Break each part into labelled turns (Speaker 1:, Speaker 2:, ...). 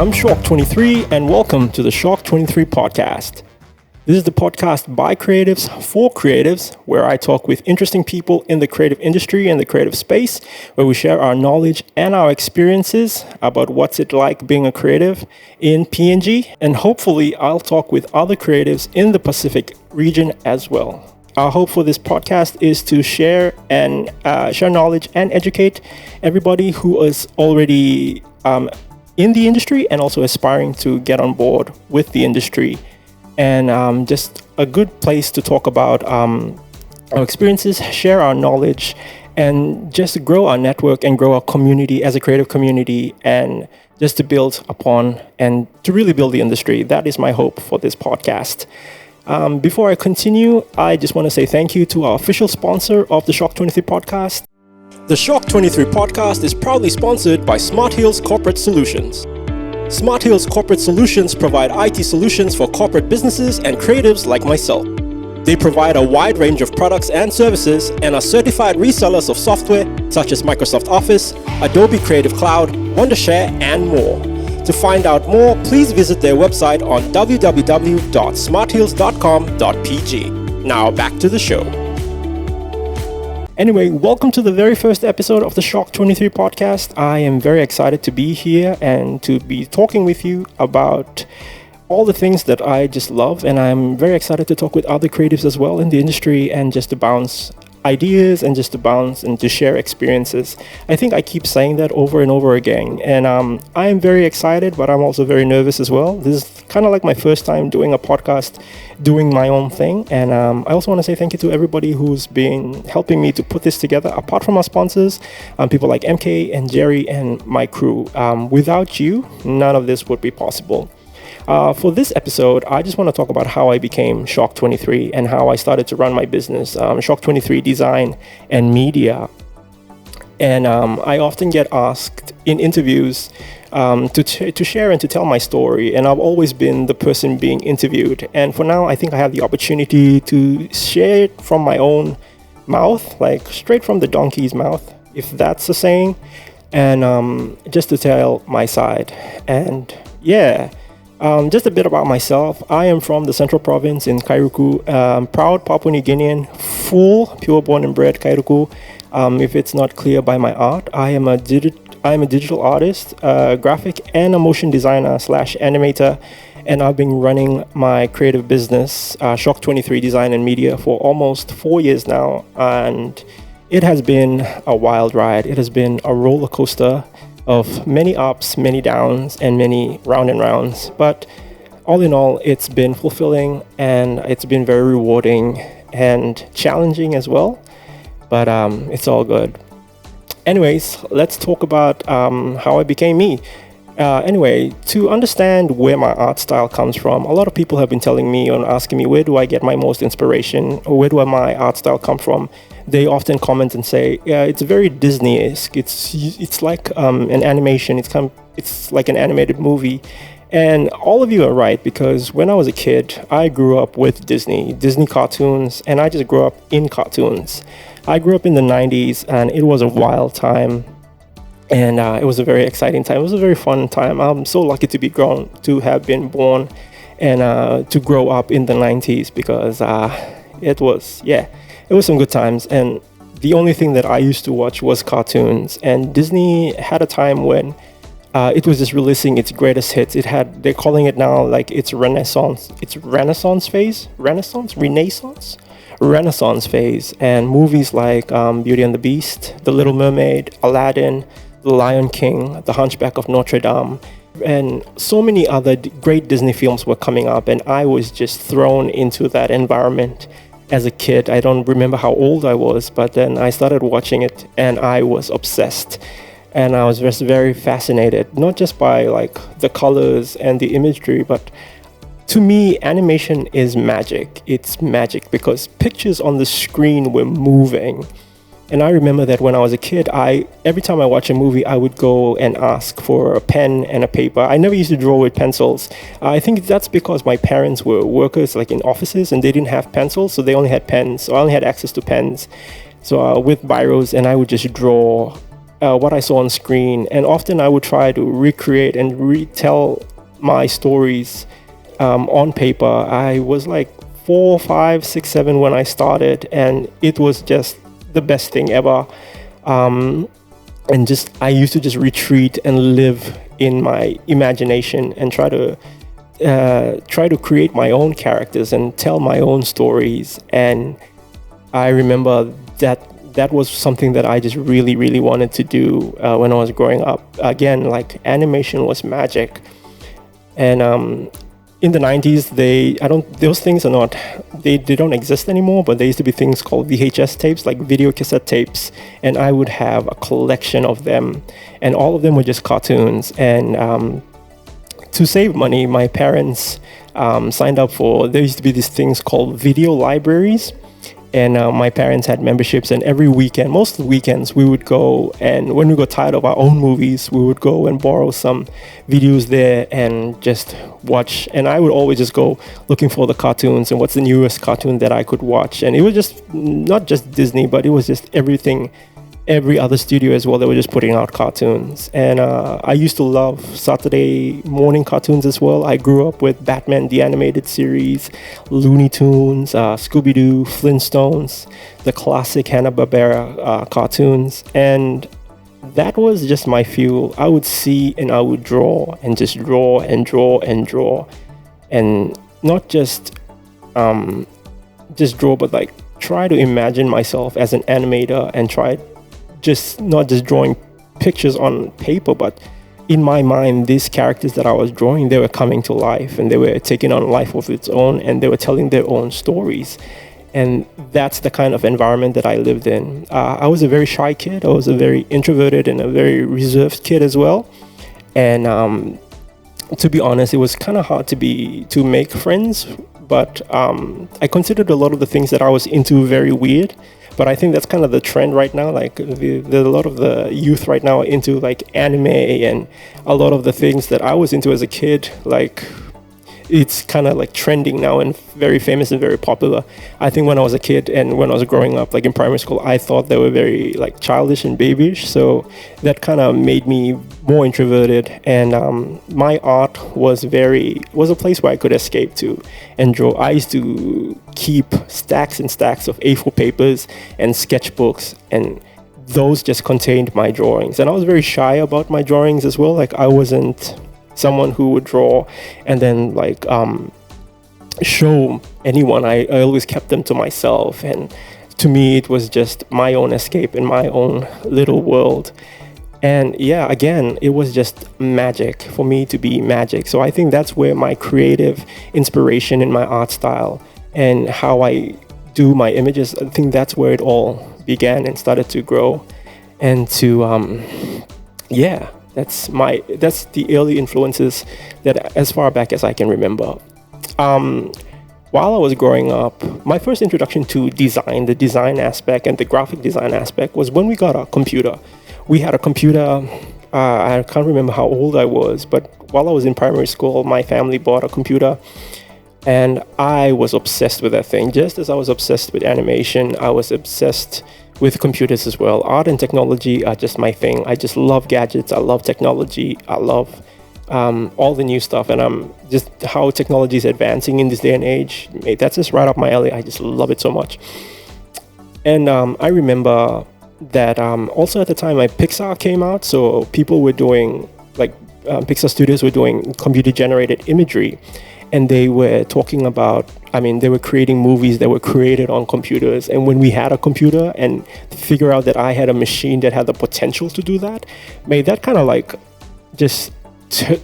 Speaker 1: I'm Shawk23 and welcome to the Shawk23 podcast. This is the podcast by creatives for creatives, where I talk with interesting people in the creative industry and the creative space, where we share our knowledge and our experiences about what's it like being a creative in PNG, and hopefully I'll talk with other creatives in the Pacific region as well. Our hope for this podcast is to share knowledge and educate everybody who is already in the industry and also aspiring to get on board with the industry. And just a good place to talk about our experiences, share our knowledge, and just grow our network and grow our community as a creative community, and just to build upon and to really build the industry. That is my hope for this podcast. Before I continue, I just want to say thank you to our official sponsor of the Shawk23 podcast. The Shawk23 podcast is proudly sponsored by Smart Hills Corporate Solutions. Smart Hills Corporate Solutions provide IT solutions for corporate businesses and creatives like myself. They provide a wide range of products and services and are certified resellers of software such as Microsoft Office, Adobe Creative Cloud, Wondershare, and more. To find out more, please visit their website on www.smarthills.com.pg. Now back to the show. Anyway, welcome to the very first episode of the Shawk23 podcast. I am very excited to be here and to be talking with you about all the things that I just love. And I'm very excited to talk with other creatives as well in the industry, and just to bounce ideas and just to bounce and to share experiences. I think I keep saying that over and over again. And I am very excited, but I'm also very nervous as well. This is kind of like my first time doing a podcast, doing my own thing. And I also want to say thank you to everybody who's been helping me to put this together, apart from our sponsors, people like MK and Jerry and my crew. Without you, none of this would be possible. For this episode, I just want to talk about how I became Shawk23 and how I started to run my business, Shawk23 Design and Media. And I often get asked in interviews to share and to tell my story, and I've always been the person being interviewed. And for now, I think I have the opportunity to share it from my own mouth, like straight from the donkey's mouth, if that's a saying, and just to tell my side. And yeah. Just a bit about myself. I am from the Central Province in Kairuku, proud Papua New Guinean, full, pure born and bred Kairuku. If it's not clear by my art, I am a digital artist, graphic and a motion designer / animator, and I've been running my creative business, Shawk23 Design and Media, for almost 4 years now, and it has been a wild ride. It has been a roller coaster of many ups, many downs, and many round and rounds. But all in all, it's been fulfilling, and it's been very rewarding and challenging as well. But it's all good. Anyways, let's talk about how I became me. Anyway, to understand where my art style comes from, a lot of people have been telling me and asking me, where do I get my most inspiration, or where do my art style come from? They often comment and say, yeah, it's very Disney-esque. It's like an animation. It's like an animated movie. And all of you are right, because when I was a kid, I grew up with Disney cartoons, and I just grew up in cartoons. I grew up in the 90s, and it was a wild time. And it was a very exciting time. It was a very fun time. I'm so lucky to have been born and to grow up in the 90s, because it was some good times. And the only thing that I used to watch was cartoons. And Disney had a time when it was just releasing its greatest hits. They're calling it now like its Renaissance phase. And movies like Beauty and the Beast, The Little Mermaid, Aladdin, The Lion King, The Hunchback of Notre Dame, and so many other great Disney films were coming up, and I was just thrown into that environment as a kid. I don't remember how old I was, but then I started watching it, and I was obsessed. And I was just very fascinated, not just by like the colors and the imagery, but to me, animation is magic. It's magic because pictures on the screen were moving. And I remember that when I was a kid, every time I watch a movie, I would go and ask for a pen and a paper. I never used to draw with pencils. I think that's because my parents were workers like in offices, and they didn't have pencils, so they only had pens. So I only had access to pens. So with biros, and I would just draw what I saw on screen, and often I would try to recreate and retell my stories on paper. I was like 4, 5, 6, 7 when I started, and it was just the best thing ever. And just I used to just retreat and live in my imagination and try to create my own characters and tell my own stories. And I remember that was something that I just really, really wanted to do when I was growing up. Again, like, animation was magic. And in the 90s, those things are not, they don't exist anymore, but there used to be things called VHS tapes, like video cassette tapes, and I would have a collection of them, and all of them were just cartoons. And to save money, my parents signed up for, there used to be these things called video libraries. And my parents had memberships, and every weekend, most of the weekends, we would go, and when we got tired of our own movies, we would go and borrow some videos there and just watch. And I would always just go looking for the cartoons and what's the newest cartoon that I could watch. And it was just not just Disney, but it was just everything, every other studio as well. They were just putting out cartoons. And I used to love Saturday morning cartoons as well. I grew up with Batman the Animated Series, Looney Tunes, Scooby-Doo, Flintstones, the classic Hanna-Barbera cartoons. And that was just my fuel. I would see and I would draw and just draw and draw and draw. And not just draw, but like try to imagine myself as an animator and try just not just drawing pictures on paper, but in my mind, these characters that I was drawing, they were coming to life, and they were taking on life of its own, and they were telling their own stories. And that's the kind of environment that I lived in. I was a very shy kid. I was a very introverted and a very reserved kid as well. And to be honest, it was kind of hard to make friends. But I considered a lot of the things that I was into very weird. But I think that's kind of the trend right now. Like, a lot of the youth right now are into like anime, and a lot of the things that I was into as a kid, like, it's kind of like trending now and very famous and very popular. I think when I was a kid and when I was growing up, like in primary school, I thought they were very like childish and babyish. So that kind of made me more introverted. And my art was a place where I could escape to and draw. I used to keep stacks and stacks of A4 papers and sketchbooks, and those just contained my drawings. And I was very shy about my drawings as well. Like, I wasn't someone who would draw and then like show anyone. I always kept them to myself, and to me it was just my own escape in my own little world. And yeah, again, it was just magic for me to be magic. So I think that's where my creative inspiration in my art style and how I do my images, I think that's where it all began and started to grow. And to that's the early influences that as far back as I can remember. While I was growing up, my first introduction to design, the design aspect and the graphic design aspect, was when we got a computer. We had a computer, I can't remember how old I was, but while I was in primary school, my family bought a computer, and I was obsessed with that thing. Just as I was obsessed with animation, I was obsessed with computers as well. Art and technology are just my thing. I just love gadgets. I love technology. I love all the new stuff, and just how technology is advancing in this day and age. That's just right up my alley. I just love it so much. And I remember that also at the time, like, Pixar came out, so people were doing Pixar studios were doing computer generated imagery. And they were talking about, they were creating movies that were created on computers. And when we had a computer and figure out that I had a machine that had the potential to do that, that kind of like just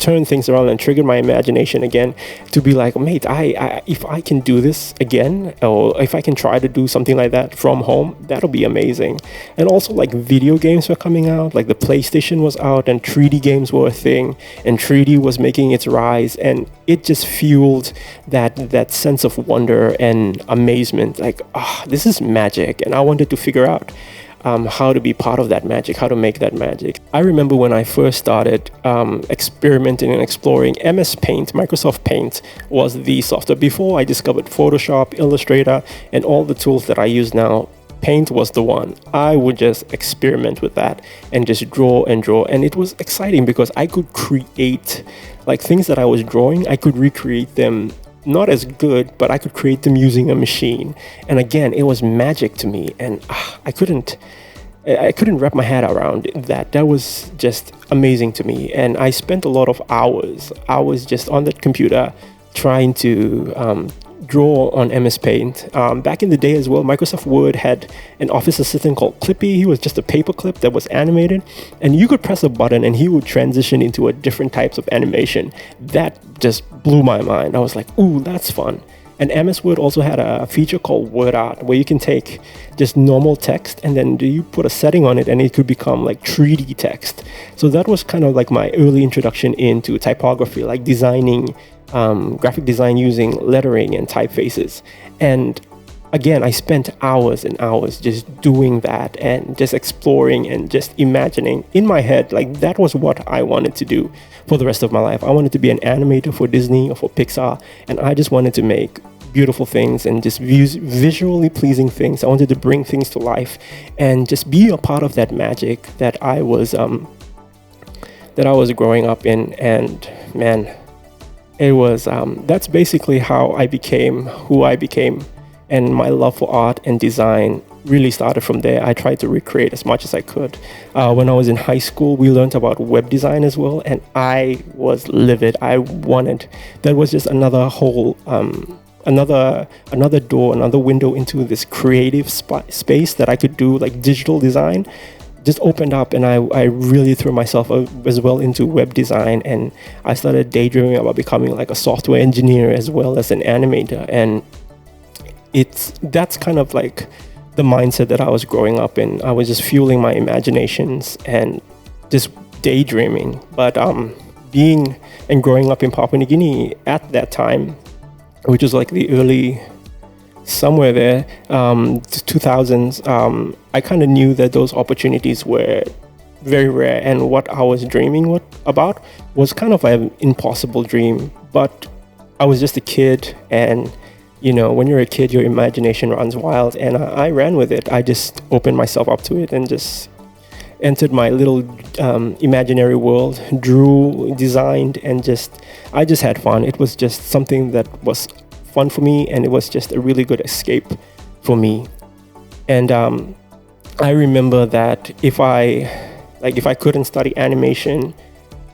Speaker 1: turn things around and trigger my imagination again to be like, mate, if I can do this again, or if I can try to do something like that from home, that'll be amazing. And also, like, video games were coming out, like the PlayStation was out, and 3D games were a thing, and 3D was making its rise, and it just fueled that sense of wonder and amazement. Like, this is magic, and I wanted to figure out how to be part of that magic, how to make that magic. I remember when I first started experimenting and exploring, MS Paint, Microsoft Paint was the software. Before I discovered Photoshop, Illustrator, and all the tools that I use now, paint was the one, I would just experiment with that and just draw and draw. And it was exciting because I could create like things that I was drawing, I could recreate them, not as good, but I could create them using a machine. And again, it was magic to me, and I couldn't wrap my head around that. That was just amazing to me. And I spent a lot of hours just on that computer trying to draw on MS Paint. Back in the day as well, Microsoft Word had an office assistant called Clippy. He was just a paperclip that was animated, and you could press a button and he would transition into a different types of animation. That just blew my mind. I was like, ooh, that's fun. And MS Word also had a feature called Word Art, where you can take just normal text and then you put a setting on it and it could become like 3D text. So that was kind of like my early introduction into typography, like designing, graphic design using lettering and typefaces. And again, I spent hours and hours just doing that and just exploring and just imagining in my head, like that was what I wanted to do for the rest of my life. I wanted to be an animator for Disney or for Pixar, and I just wanted to make beautiful things and just visually pleasing things. I wanted to bring things to life and just be a part of that magic that I was growing up in. And man, it was that's basically how I became who I became. And my love for art and design really started from there. I tried to recreate as much as I could. When I was in high school, we learned about web design as well, and I was livid. That was just another whole, another door, another window into this creative space that I could do, like digital design, just opened up, and I really threw myself as well into web design, and I started daydreaming about becoming like a software engineer as well as an animator. And that's kind of like the mindset that I was growing up in. I was just fueling my imaginations and just daydreaming. But being and growing up in Papua New Guinea at that time, which was like the early, somewhere there, 2000s, I kind of knew that those opportunities were very rare, and what I was dreaming about was kind of an impossible dream. But I was just a kid, and you know, when you're a kid, your imagination runs wild, and I ran with it. I just opened myself up to it and just entered my little imaginary world, drew, designed, and I just had fun. It was just something that was fun for me, and it was just a really good escape for me. And I remember that if I couldn't study animation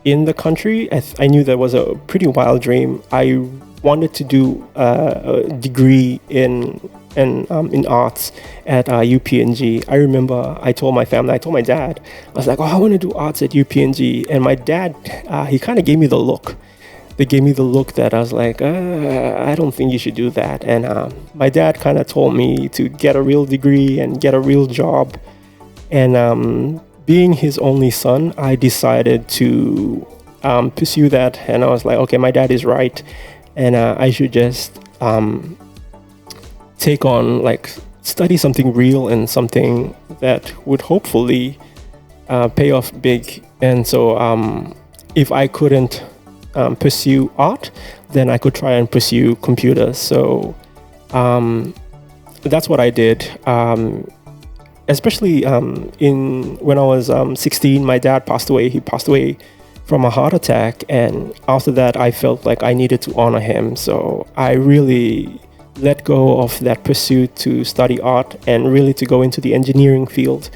Speaker 1: in the country, I knew that was a pretty wild dream. I wanted to do a degree in arts at UPNG. I remember I told my dad, I was like, oh, I want to do arts at UPNG. And my dad, he kind of gave me the look. They gave me the look that I was like, I don't think you should do that. And my dad kind of told me to get a real degree and get a real job. And being his only son, I decided to pursue that. And I was like, okay, my dad is right. And I should just take on, like, study something real and something that would hopefully pay off big. And so if I couldn't pursue art, then I could try and pursue computers. So that's what I did. Especially when I was 16, my dad passed away. He passed away from a heart attack, and after that I felt like I needed to honor him. So I really let go of that pursuit to study art and really to go into the engineering field,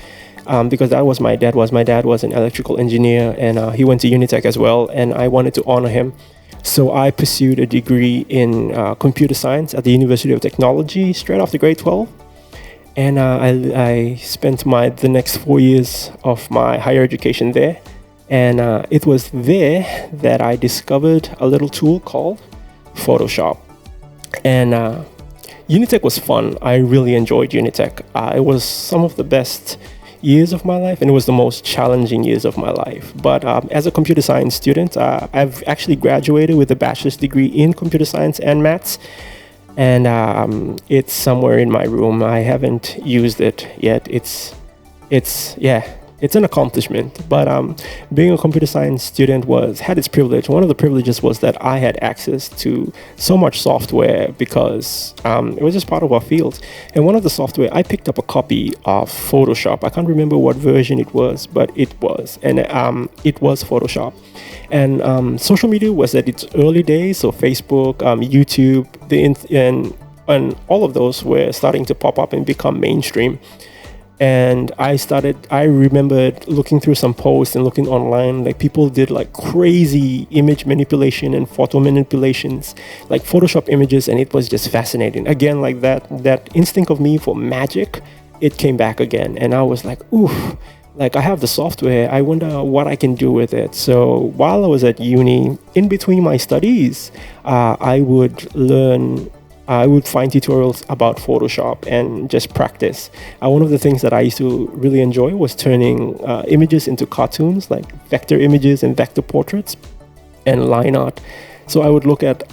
Speaker 1: because that was my dad was. My dad was an electrical engineer, and he went to Unitec as well, and I wanted to honor him. So I pursued a degree in computer science at the University of Technology straight after grade 12. And I spent the next 4 years of my higher education there. And it was there that I discovered a little tool called Photoshop. And Unitec was fun. I really enjoyed Unitec. It was some of the best years of my life, and it was the most challenging years of my life. But as a computer science student, I've actually graduated with a bachelor's degree in computer science and maths. And it's somewhere in my room. I haven't used it yet. it's an accomplishment. But being a computer science student had its privilege. One of the privileges was that I had access to so much software because it was just part of our field. And one of the software, I picked up a copy of Photoshop. I can't remember what version it was, but it was, and it was Photoshop. And social media was at its early days, so Facebook, YouTube, and all of those were starting to pop up and become mainstream. And I remembered looking through some posts and looking online, like people did like crazy image manipulation and photo manipulations, like Photoshop images, and it was just fascinating. Again, like that instinct of me for magic, it came back again. And I was like, oof, like I have the software, I wonder what I can do with it. So while I was at uni, in between my studies, I would find tutorials about Photoshop and just practice. One of the things that I used to really enjoy was turning images into cartoons, like vector images and vector portraits and line art. So I would look at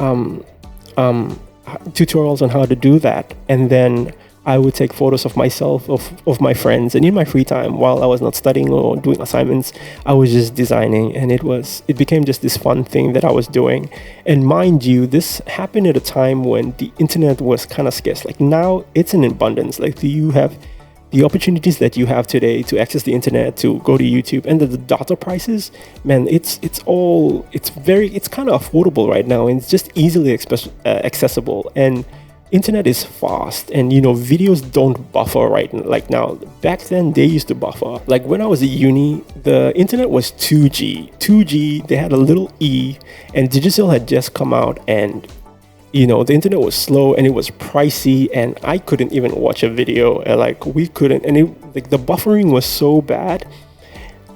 Speaker 1: tutorials on how to do that, and then I would take photos of myself, of my friends, and in my free time, while I was not studying or doing assignments, I was just designing, and it became just this fun thing that I was doing. And mind you, this happened at a time when the internet was kind of scarce. Like now, it's in abundance. Like you have the opportunities that you have today to access the internet, to go to YouTube, and the data prices, man, it's kind of affordable right now, and it's just easily accessible. And internet is fast, and videos don't buffer right like now. Back then they used to buffer. Like when I was at uni, the internet was 2G. They had a little E, and Digicel had just come out, and the internet was slow and it was pricey, and I couldn't even watch a video, we couldn't, and the buffering was so bad.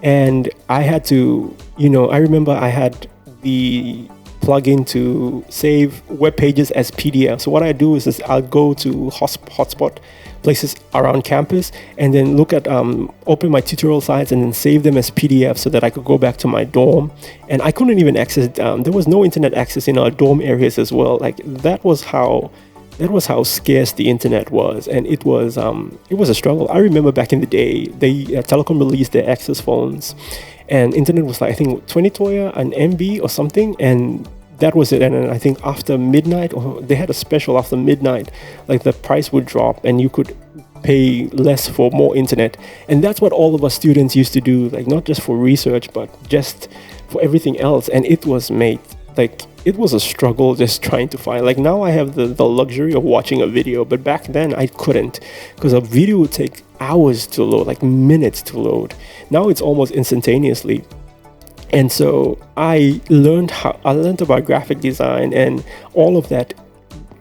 Speaker 1: And I had to, I remember I had the plugin to save web pages as PDF. So what I do is I'll go to hotspot places around campus, and then look at open my tutorial sites and then save them as PDF so that I could go back to my dorm. And I couldn't even access there was no internet access in our dorm areas as well. Like that was how scarce the internet was, and it was a struggle. I remember back in the day, Telecom released their access phones, and internet was like, I think 20 toya, an MB or something, and that was it. And then I think after midnight, or they had a special after midnight, like the price would drop and you could pay less for more internet. And that's what all of us students used to do, like not just for research, but just for everything else. And it was it was a struggle just trying to find. Like now I have the luxury of watching a video, but back then I couldn't, because a video would take hours to load, like minutes to load. Now it's almost instantaneously. And so I learned about graphic design and all of that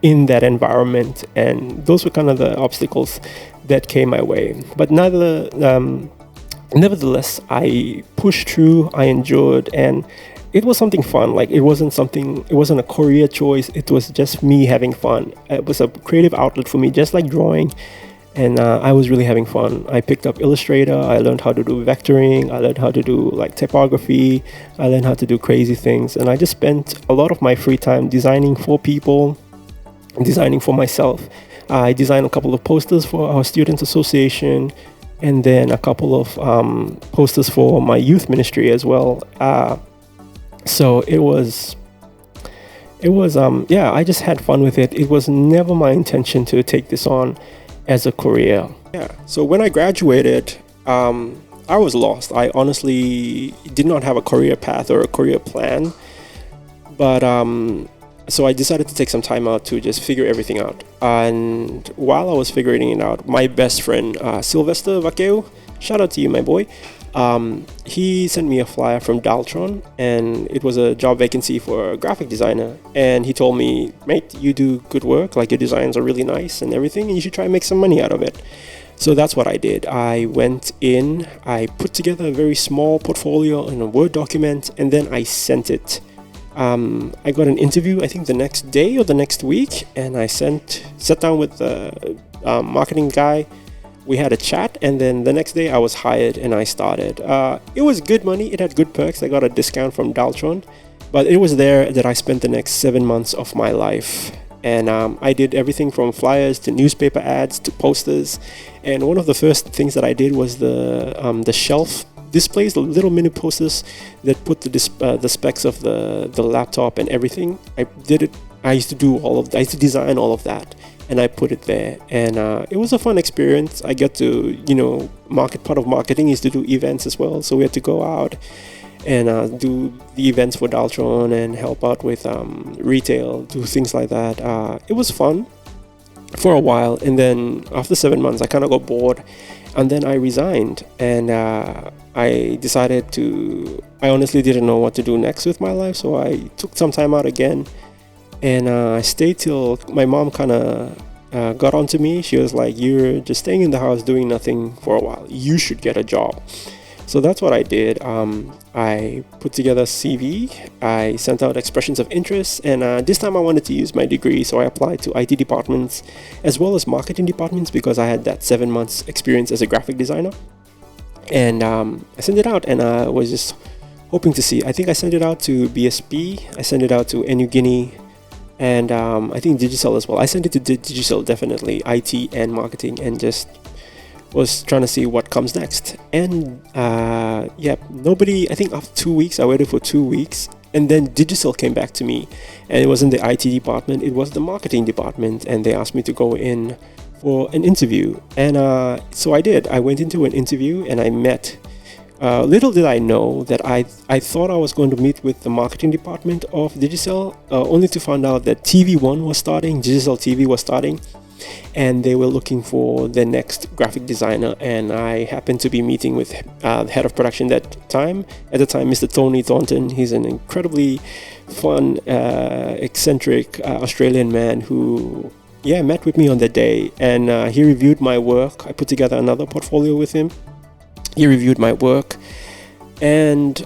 Speaker 1: in that environment, and those were kind of the obstacles that came my way. But nevertheless, I pushed through, I enjoyed, and it was something fun. Like it wasn't a career choice, it was just me having fun. It was a creative outlet for me, just like drawing. And I was really having fun. I picked up Illustrator, I learned how to do vectoring, I learned how to do like typography, I learned how to do crazy things. And I just spent a lot of my free time designing for people, designing for myself. I designed a couple of posters for our Students Association, and then a couple of posters for my youth ministry as well. So it was I just had fun with it. It was never my intention to take this on as a career. Yeah. So when I graduated, I was lost. I honestly did not have a career path or a career plan. But so I decided to take some time out to just figure everything out. And while I was figuring it out, my best friend, Sylvester Vakeu, shout out to you, my boy. He sent me a flyer from Daltron, and it was a job vacancy for a graphic designer. And he told me, mate, you do good work, like your designs are really nice and everything, and you should try and make some money out of it. So that's what I did. I went in, I put together a very small portfolio in a Word document, and then I sent it. I got an interview, I think the next day or the next week, and I sat down with the marketing guy. We had a chat, and then the next day I was hired and I started. It was good money, it had good perks. I got a discount from Daltron, but it was there that I spent the next 7 months of my life. And I did everything from flyers to newspaper ads to posters. And one of the first things that I did was the shelf displays, the little mini posters that put the specs of the laptop and everything. I did it. I used to design all of that, and I put it there. And it was a fun experience. I got to, part of marketing is to do events as well. So we had to go out and do the events for Daltron and help out with retail, do things like that. It was fun for a while, and then after 7 months I kind of got bored, and then I resigned, and I decided I honestly didn't know what to do next with my life, so I took some time out again, and I stayed till my mom kind of got onto me. She was like, "You're just staying in the house doing nothing for a while, you should get a job." So that's what I did. I put together a CV, I sent out expressions of interest, and this time I wanted to use my degree, so I applied to IT departments as well as marketing departments because I had that 7 months experience as a graphic designer. And I sent it out, and I was just hoping to see. I think I sent it out to BSP, I sent it out to New Guinea, and I think Digicel as well. I sent it to Digicel, definitely, IT and marketing, and just was trying to see what comes next. And nobody, I think after 2 weeks, I waited for 2 weeks, and then Digicel came back to me, and it wasn't the IT department, it was the marketing department, and they asked me to go in for an interview. And so I did. I went into an interview and I met, little did I know that I thought I was going to meet with the marketing department of Digicel, only to find out that TV1 was starting, Digicel TV was starting, and they were looking for the next graphic designer. And I happened to be meeting with the head of production at the time, Mr. Tony Thornton. He's an incredibly fun, eccentric Australian man who met with me on that day, and he reviewed my work. I put together another portfolio with him. He reviewed my work, and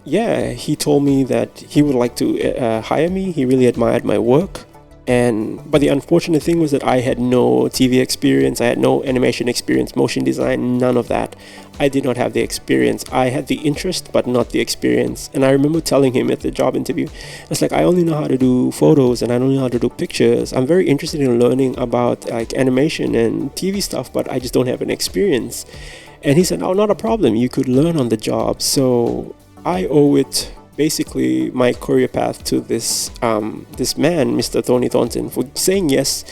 Speaker 1: he told me that he would like to hire me. He really admired my work. But the unfortunate thing was that I had no TV experience, I had no animation experience, motion design, none of that. I did not have the experience. I had the interest, but not the experience. And I remember telling him at the job interview, it's like, I only know how to do photos and I don't know how to do pictures. I'm very interested in learning about like animation and TV stuff, but I just don't have an experience. And he said, "Oh, not a problem. You could learn on the job." So I owe it basically my career path to this man, Mr. Tony Thornton, for saying yes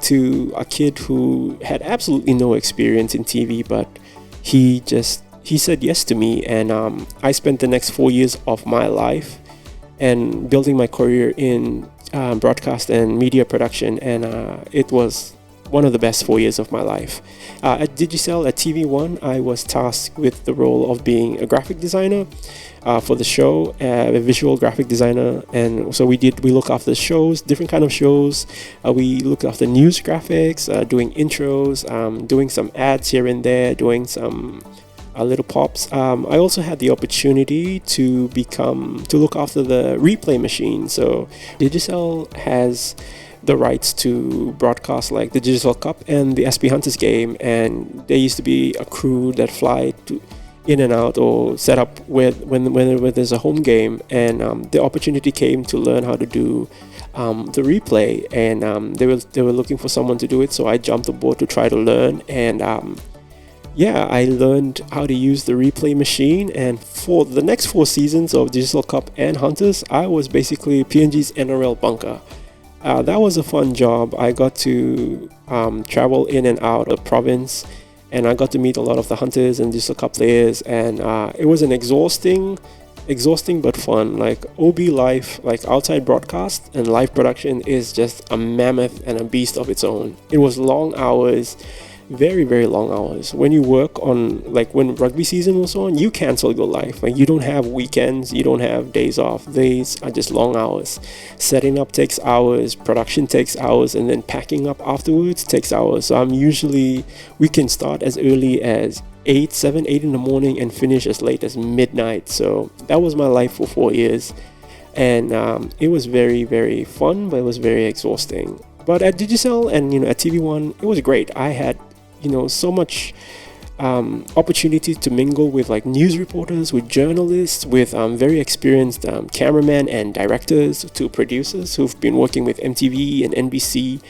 Speaker 1: to a kid who had absolutely no experience in TV, but he said yes to me. And I spent the next 4 years of my life and building my career in broadcast and media production, and it was one of the best 4 years of my life. At Digicel, at TV1, I was tasked with the role of being a graphic designer for the show, a visual graphic designer. And so we look after shows, different kind of shows. We look after news graphics, doing intros, doing some ads here and there, doing some little pops. I also had the opportunity to look after the replay machine. So Digicel has the rights to broadcast like the Digicel Cup and the SP Hunters game, and there used to be a crew that fly in and out or set up when there's a home game, and the opportunity came to learn how to do the replay, and they were looking for someone to do it, so I jumped aboard to try to learn. And I learned how to use the replay machine, and for the next 4 seasons of Digicel Cup and Hunters, I was basically PNG's NRL bunker. That was a fun job. I got to travel in and out of the province, and I got to meet a lot of the Hunters and Digicel Cup players, and it was an exhausting but fun. Like OB life, like outside broadcast and live production, is just a mammoth and a beast of its own. It was long hours, very, very long hours. When you work on, like when rugby season was on, you cancel your life. Like you don't have weekends, you don't have days off. Days are just long hours. Setting up takes hours, production takes hours, and then packing up afterwards takes hours. So we can start as early as 8 in the morning and finish as late as midnight. So that was my life for 4 years. And it was very, very fun, but it was very exhausting. But at Digicel and at TV1, it was great. I had so much opportunity to mingle with like news reporters, with journalists, with very experienced cameramen and directors, to producers who've been working with MTV and NBC,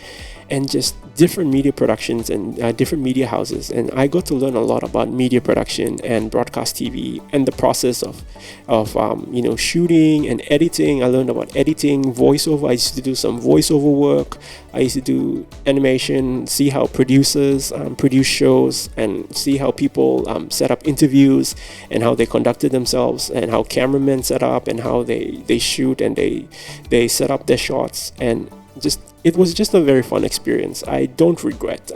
Speaker 1: and just different media productions and different media houses. And I got to learn a lot about media production and broadcast TV and the process of shooting and editing. I learned about editing, voiceover. I used to do some voiceover work. I used to do animation, see how producers produce shows, and see how people set up interviews and how they conducted themselves, and how cameramen set up and how they shoot and they set up their shots. And it was just a very fun experience. I don't regret.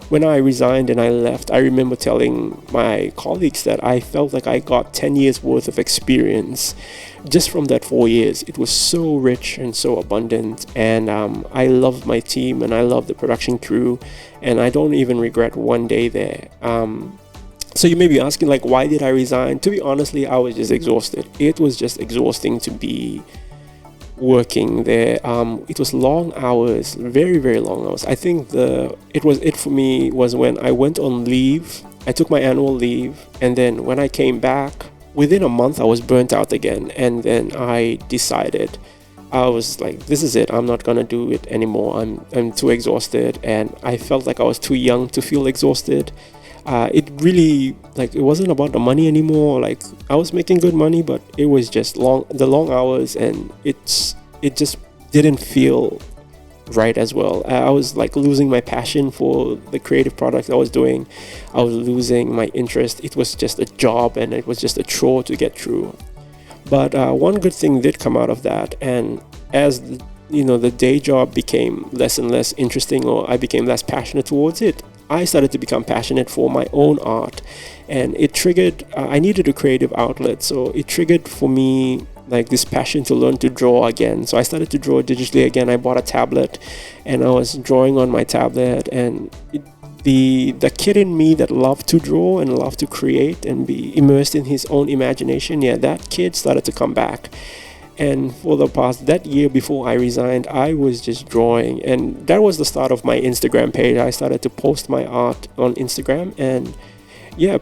Speaker 1: When I resigned and I left, I remember telling my colleagues that I felt like I got 10 years worth of experience just from that 4 years. It was so rich and so abundant, and I loved my team and I loved the production crew, and I don't even regret one day there. So you may be asking, like, why did I resign? To be honestly, I was just exhausted. It was just exhausting to be working there. It was long hours, very, very long hours. I think it for me was when I went on leave. I took my annual leave, and then when I came back, within a month I was burnt out again. And then I decided, I was like, this is it. I'm not gonna do it anymore. I'm too exhausted, and I felt like I was too young to feel exhausted. It really, like, it wasn't about the money anymore. Like, I was making good money, but it was just the long hours, and it just didn't feel right as well. I was like losing my passion for the creative product I was doing. I was losing my interest. It was just a job, and it was just a chore to get through. But one good thing did come out of that, and as the day job became less and less interesting, or I became less passionate towards it, I started to become passionate for my own art, and it triggered, I needed a creative outlet, so it triggered for me like this passion to learn to draw again. So I started to draw digitally again. I bought a tablet, and I was drawing on my tablet, and the kid in me that loved to draw and loved to create and be immersed in his own imagination, that kid started to come back. And for that year before I resigned, I was just drawing, and that was the start of my Instagram page. I started to post my art on Instagram, and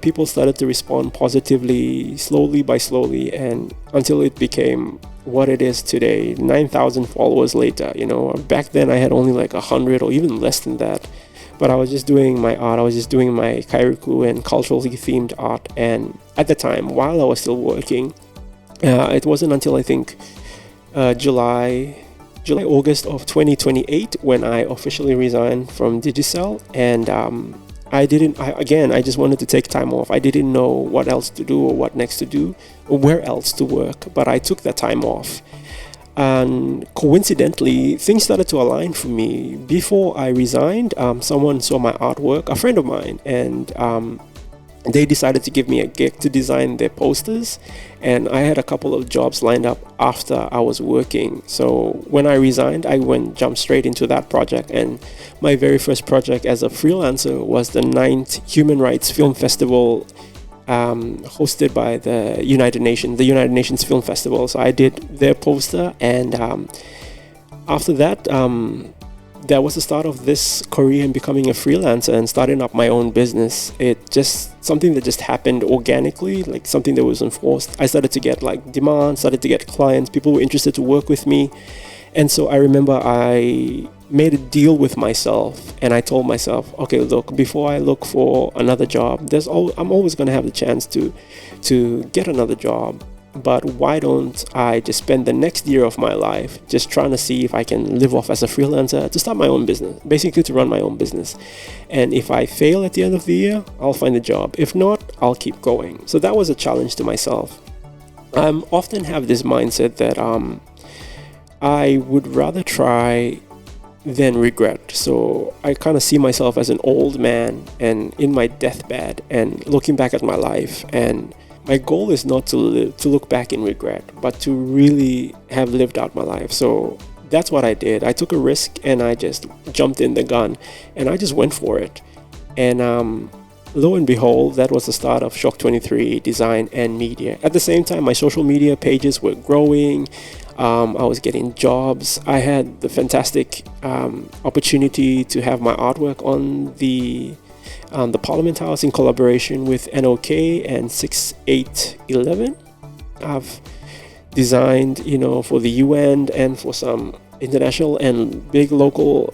Speaker 1: people started to respond positively, slowly by slowly, and until it became what it is today, 9,000 followers later. Back then I had only like 100 or even less than that, but I was just doing my art. I was just doing my kairiku and culturally themed art. And at the time, while I was still working, it wasn't until I think August of 2028 when I officially resigned from Digicel, and I just wanted to take time off. I didn't know what else to do or what next to do or where else to work, but I took that time off. And coincidentally, things started to align for me. Before I resigned, someone saw my artwork, a friend of mine, and they decided to give me a gig to design their posters, and I had a couple of jobs lined up after I was working. So when I resigned, I jumped straight into that project, and my very first project as a freelancer was the 9th Human Rights Film Festival, hosted by the United Nations Film Festival. So I did their poster, and after that, that was the start of this career in becoming a freelancer and starting up my own business. It just something that just happened organically, like something that wasn't forced. I started to get like demand, started to get clients, people were interested to work with me. And so I remember I made a deal with myself, and I told myself, okay, look, before I look for another job, I'm always going to have the chance to get another job. But why don't I just spend the next year of my life just trying to see if I can live off as a freelancer to start my own business, basically to run my own business. And if I fail at the end of the year, I'll find a job. If not, I'll keep going. So that was a challenge to myself. I often have this mindset that I would rather try than regret. So I kind of see myself as an old man and in my deathbed and looking back at my life, and my goal is not to look back in regret, but to really have lived out my life. So that's what I did. I took a risk, and I just jumped in the gun, and I just went for it. And lo and behold, that was the start of Shawk23 Design and Media. At the same time, my social media pages were growing. I was getting jobs. I had the fantastic opportunity to have my artwork on the the Parliament House in collaboration with NOK and 6811. I've designed, for the UN and for some international and big local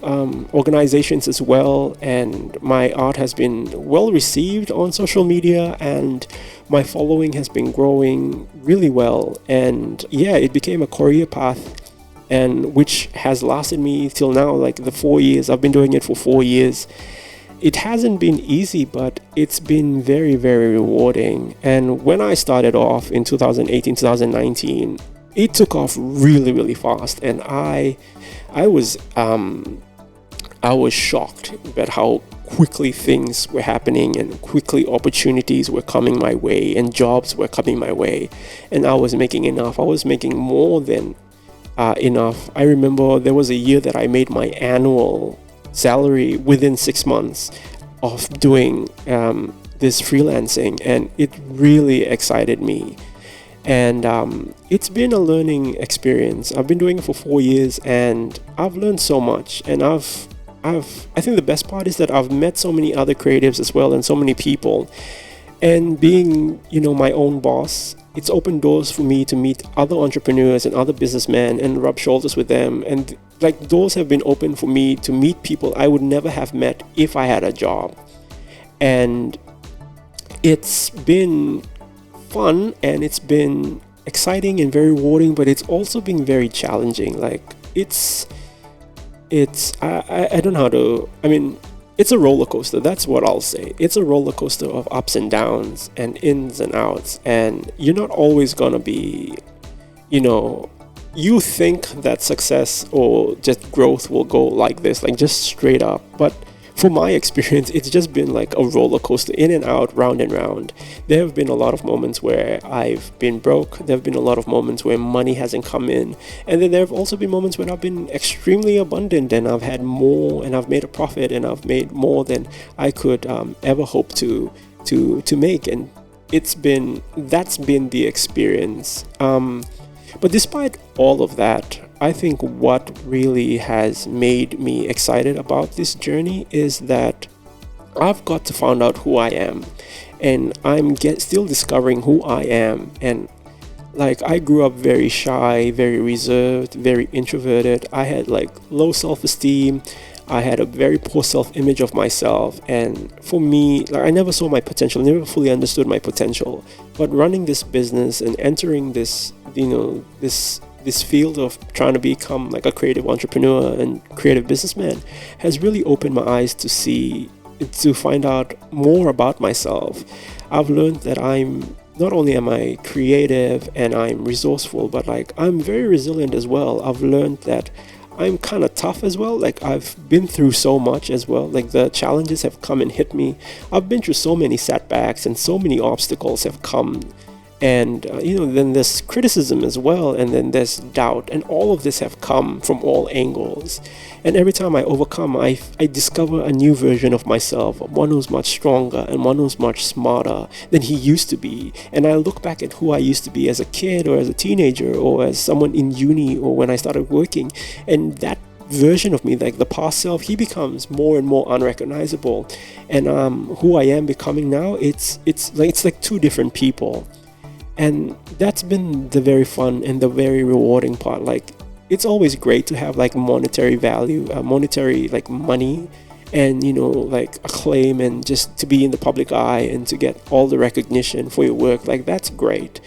Speaker 1: organizations as well. And my art has been well received on social media, and my following has been growing really well. And yeah, it became a career path, and which has lasted me till now, like the 4 years. I've been doing it for 4 years. It hasn't been easy, but it's been very, very rewarding. And when I started off in 2018, 2019, it took off really, really fast. And I was shocked at how quickly things were happening, and quickly opportunities were coming my way, and jobs were coming my way. And I was making enough. I was making more than enough. I remember there was a year that I made my annual salary within 6 months of doing this freelancing, and it really excited me. And it's been a learning experience. I've been doing it for 4 years, and I've learned so much. And I think the best part is that I've met so many other creatives as well, and so many people. And being, my own boss, it's opened doors for me to meet other entrepreneurs and other businessmen and rub shoulders with them. And like, doors have been open for me to meet people I would never have met if I had a job. And it's been fun, and it's been exciting and very rewarding, but it's also been very challenging. Like, I don't know how to, it's a roller coaster. That's what I'll say. It's a roller coaster of ups and downs and ins and outs. And you're not always going to be, you think that success or just growth will go like this, like just straight up. But from my experience, it's just been like a roller coaster, in and out, round and round. There have been a lot of moments where I've been broke. There have been a lot of moments where money hasn't come in. And then there have also been moments when I've been extremely abundant, and I've had more, and I've made a profit, and I've made more than I could ever hope to make. And that's been the experience. But despite all of that, I think what really has made me excited about this journey is that I've got to find out who I am, and I'm still discovering who I am. And like, I grew up very shy, very reserved, very introverted. I had like low self-esteem. I had a very poor self-image of myself, and for me, like, I never saw my potential, never fully understood my potential. But running this business and entering this, this field of trying to become like a creative entrepreneur and creative businessman has really opened my eyes to find out more about myself. I've learned that not only am I creative and I'm resourceful, but like, I'm very resilient as well. I've learned that I'm kind of tough as well. Like, I've been through so much as well. Like, the challenges have come and hit me. I've been through so many setbacks, and so many obstacles have come. And, then there's criticism as well, and then there's doubt, and all of this have come from all angles. And every time I overcome, I discover a new version of myself, one who's much stronger and one who's much smarter than he used to be. And I look back at who I used to be as a kid, or as a teenager, or as someone in uni, or when I started working, and that version of me, like the past self, he becomes more and more unrecognizable. And who I am becoming now, it's like two different people. And that's been the very fun and the very rewarding part. Like, it's always great to have like monetary value, monetary like money, and like acclaim, and just to be in the public eye and to get all the recognition for your work. Like, that's great.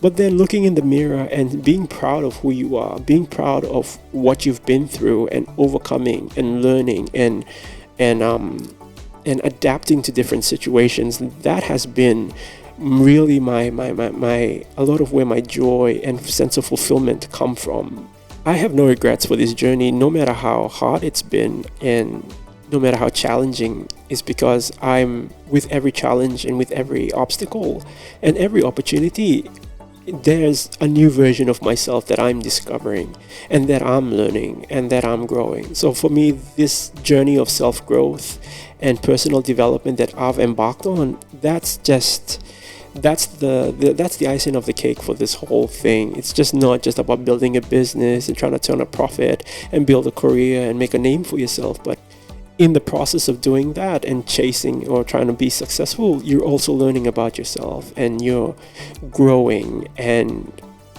Speaker 1: But then looking in the mirror and being proud of who you are, being proud of what you've been through, and overcoming and learning and adapting to different situations, that has been really my a lot of where my joy and sense of fulfillment come from. I have no regrets for this journey, no matter how hard it's been, and no matter how challenging, is because I'm, with every challenge and with every obstacle and every opportunity, there's a new version of myself that I'm discovering, and that I'm learning, and that I'm growing. So for me, this journey of self-growth and personal development that I've embarked on, that's the icing of the cake for this whole thing. It's just not just about building a business and trying to turn a profit and build a career and make a name for yourself, but in the process of doing that and chasing or trying to be successful, you're also learning about yourself, and you're growing, and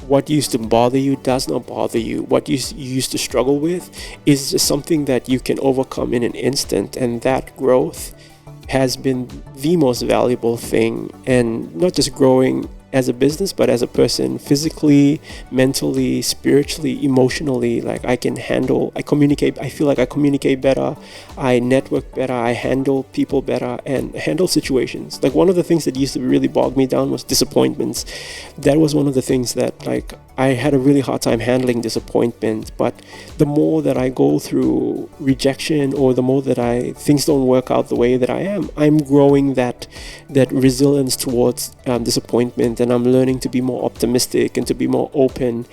Speaker 1: what used to bother you does not bother you. What you used to struggle with is just something that you can overcome in an instant, and that growth has been the most valuable thing. And not just growing as a business, but as a person, physically, mentally, spiritually, emotionally. Like I communicate, I feel like I communicate better, I network better, I handle people better, and handle situations. Like one of the things that used to really bog me down was disappointments. That was one of the things that, like, I had a really hard time handling disappointment. But the more that I go through rejection, or the more that things don't work out the way that I'm growing that resilience towards disappointment, and I'm learning to be more optimistic and to be more open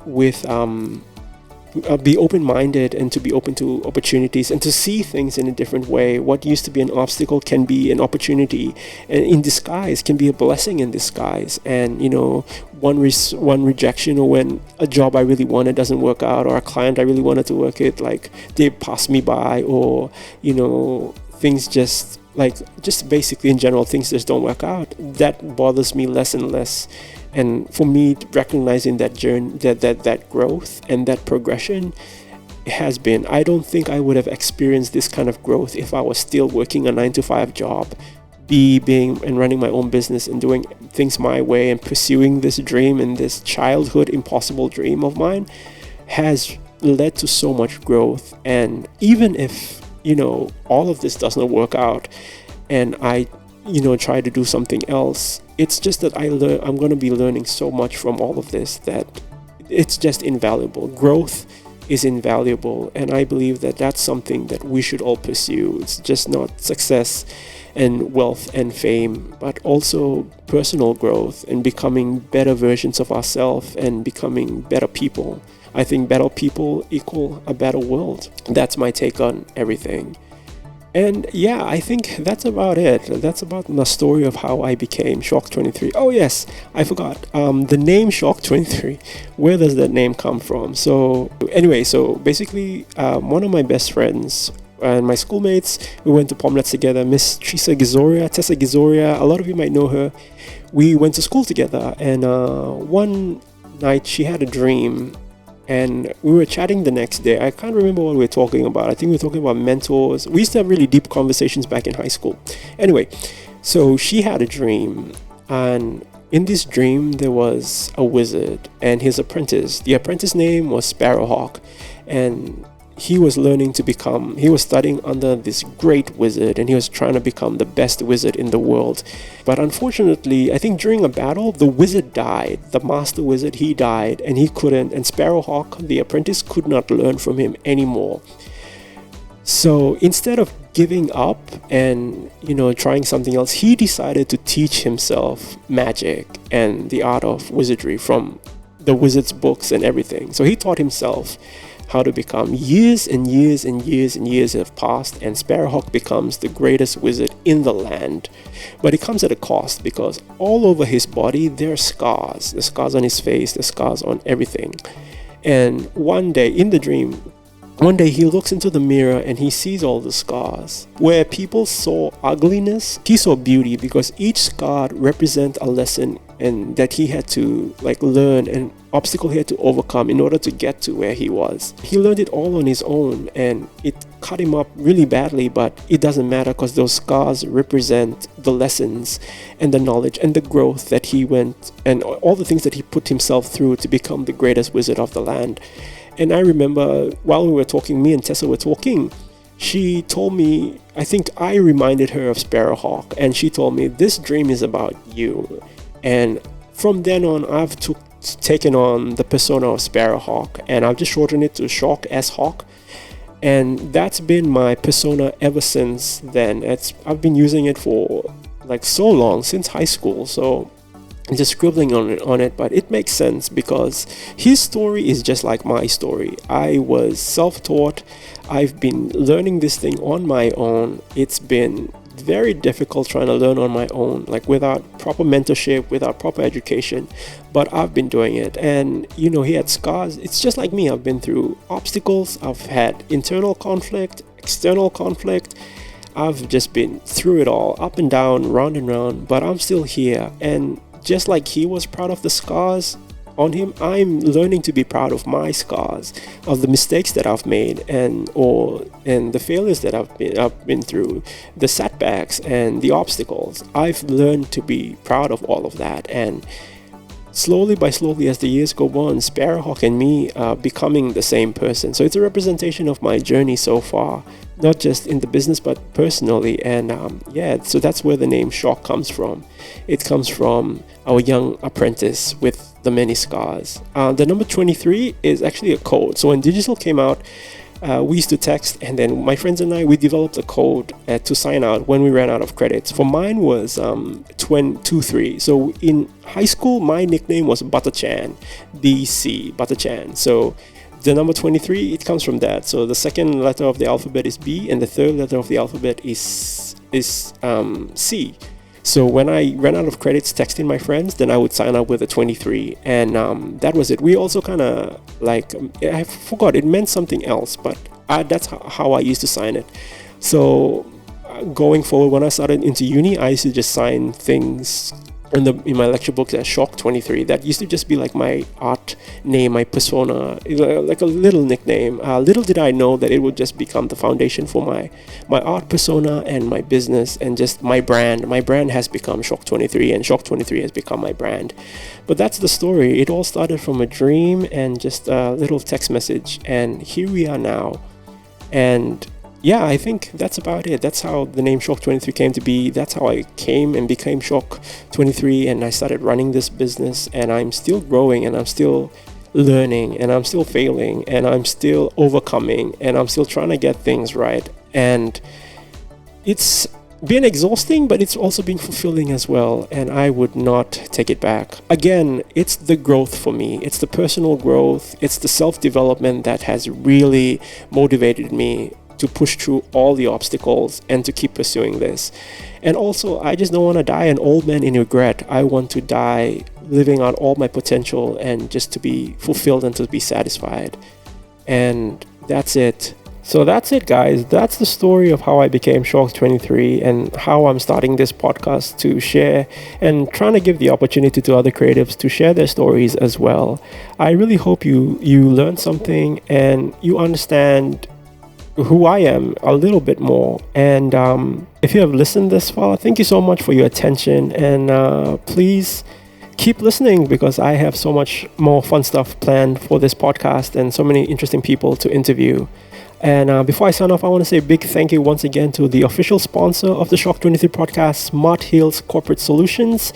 Speaker 1: with be open-minded, and to be open to opportunities, and to see things in a different way. What used to be an obstacle can be an opportunity, and in disguise can be a blessing in disguise. And one rejection, or when a job I really wanted doesn't work out, or a client I really wanted to work with, like they pass me by, or things just basically in general, things just don't work out. That bothers me less and less. And for me, recognizing that journey, that growth and that progression has been, I don't think I would have experienced this kind of growth if I was still working a 9-to-5 job, being and running my own business and doing things my way, and pursuing this dream, and this childhood impossible dream of mine has led to so much growth. And even if all of this does not work out, and I try to do something else, it's just that I'm going to be learning so much from all of this that it's just invaluable. Growth is invaluable, and I believe that that's something that we should all pursue. It's just not success and wealth and fame, but also personal growth and becoming better versions of ourselves and becoming better people. I think better people equal a better world. That's my take on everything. And yeah, I think that's about it. That's about the story of how I became Shawk23. Oh yes, I forgot. The name Shawk23, where does that name come from? So anyway, basically, one of my best friends and my schoolmates, we went to Pomlets together. Miss Tessa Gizoria, a lot of you might know her. We went to school together, and one night she had a dream. And we were chatting the next day. I can't remember what we were talking about. I think we were talking about mentors. We used to have really deep conversations back in high school. Anyway, so she had a dream. And in this dream, there was a wizard and his apprentice. The apprentice name was Sparrowhawk. And he was studying under this great wizard, and he was trying to become the best wizard in the world. But unfortunately, I think during a battle, the wizard died. The master wizard, he died, and Sparrowhawk, the apprentice, could not learn from him anymore. So instead of giving up and, trying something else, he decided to teach himself magic and the art of wizardry from the wizard's books and everything. So he taught himself how to become. Years and years and years and years have passed, and Sparrowhawk becomes the greatest wizard in the land. But it comes at a cost, because all over his body there are scars. The scars on his face, the scars on everything. And one day in the dream, he looks into the mirror and he sees all the scars. Where people saw ugliness, he saw beauty, because each scar represents a lesson and that he had to learn, an obstacle he had to overcome in order to get to where he was. He learned it all on his own, and it cut him up really badly, but it doesn't matter, because those scars represent the lessons and the knowledge and the growth that he went, and all the things that he put himself through to become the greatest wizard of the land. And I remember while we were talking, me and Tessa were talking, she told me, I think I reminded her of Sparrowhawk, and she told me, this dream is about you. And from then on, I've taken on the persona of Sparrowhawk, and I've just shortened it to Shawk S Hawk. And that's been my persona ever since then. I've been using it for so long, since high school. So I'm just scribbling on it, but it makes sense, because his story is just like my story. I was self-taught. I've been learning this thing on my own. It's been very difficult trying to learn on my own, without proper mentorship, without proper education, but I've been doing it. And he had scars. It's just like me. I've been through obstacles. I've had internal conflict, external conflict. I've just been through it all, up and down, round and round, but I'm still here. And just like he was proud of the scars on him, I'm learning to be proud of my scars, of the mistakes that I've made, and the failures that I've been through, the setbacks and the obstacles. I've learned to be proud of all of that, and slowly as the years go on, Sparrowhawk and me are becoming the same person. So it's a representation of my journey so far, not just in the business but personally. And so that's where the name Shawk comes from. It comes from our young apprentice with the many scars. The number 23 is actually a code. So when digital came out, we used to text, and then my friends and I, we developed a code to sign out when we ran out of credits. For mine was 23. So in high school, my nickname was Butterchan, BC, Butterchan. So the number 23, it comes from that. So the second letter of the alphabet is B, and the third letter of the alphabet is C. So when I ran out of credits texting my friends, then I would sign up with a 23, and that was it. We also kind of I forgot, it meant something else, but that's how I used to sign it. So going forward, when I started into uni, I used to just sign things in my lecture books as Shawk23. That used to just be like my art name, my persona, like a little nickname. Little did I know that it would just become the foundation for my art persona and my business and just my brand. My brand has become Shawk23, and Shawk23 has become my brand. But that's the story. It all started from a dream and just a little text message, and here we are now. And yeah, I think that's about it. That's how the name Shawk23 came to be. That's how I came and became Shawk23, and I started running this business, and I'm still growing, and I'm still learning, and I'm still failing, and I'm still overcoming, and I'm still trying to get things right. And it's been exhausting, but it's also been fulfilling as well, and I would not take it back. Again, it's the growth for me. It's the personal growth. It's the self-development that has really motivated me to push through all the obstacles and to keep pursuing this. And also, I just don't want to die an old man in regret. I want to die living out all my potential and just to be fulfilled and to be satisfied. And that's it. So that's it, guys. That's the story of how I became Shawk23 and how I'm starting this podcast to share and trying to give the opportunity to other creatives to share their stories as well. I really hope you learn something and you understand who I am a little bit more. And if you have listened this far, thank you so much for your attention, and please keep listening, because I have so much more fun stuff planned for this podcast and so many interesting people to interview. And before I sign off, I want to say a big thank you once again to the official sponsor of the Shawk23 podcast, Smart Hills Corporate Solutions,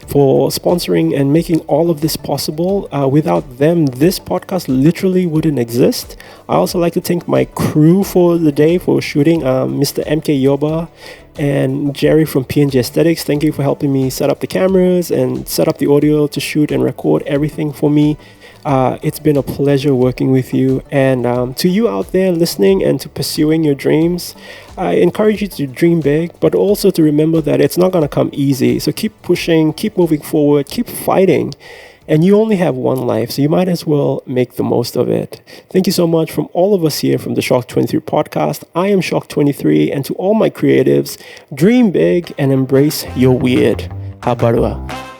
Speaker 1: for sponsoring and making all of this possible. Without them, this podcast literally wouldn't exist. I also like to thank my crew for the day for shooting, Mr. MK Yoba and Jerry from P&G Aesthetics. Thank you for helping me set up the cameras and set up the audio to shoot and record everything for me. It's been a pleasure working with you, and to you out there listening and to pursuing your dreams, I encourage you to dream big, but also to remember that it's not going to come easy. So keep pushing, keep moving forward, keep fighting, and you only have one life, so you might as well make the most of it. Thank you so much from all of us here from the Shawk23 podcast. I am Shawk23, and to all my creatives, dream big and embrace your weird. Habarua.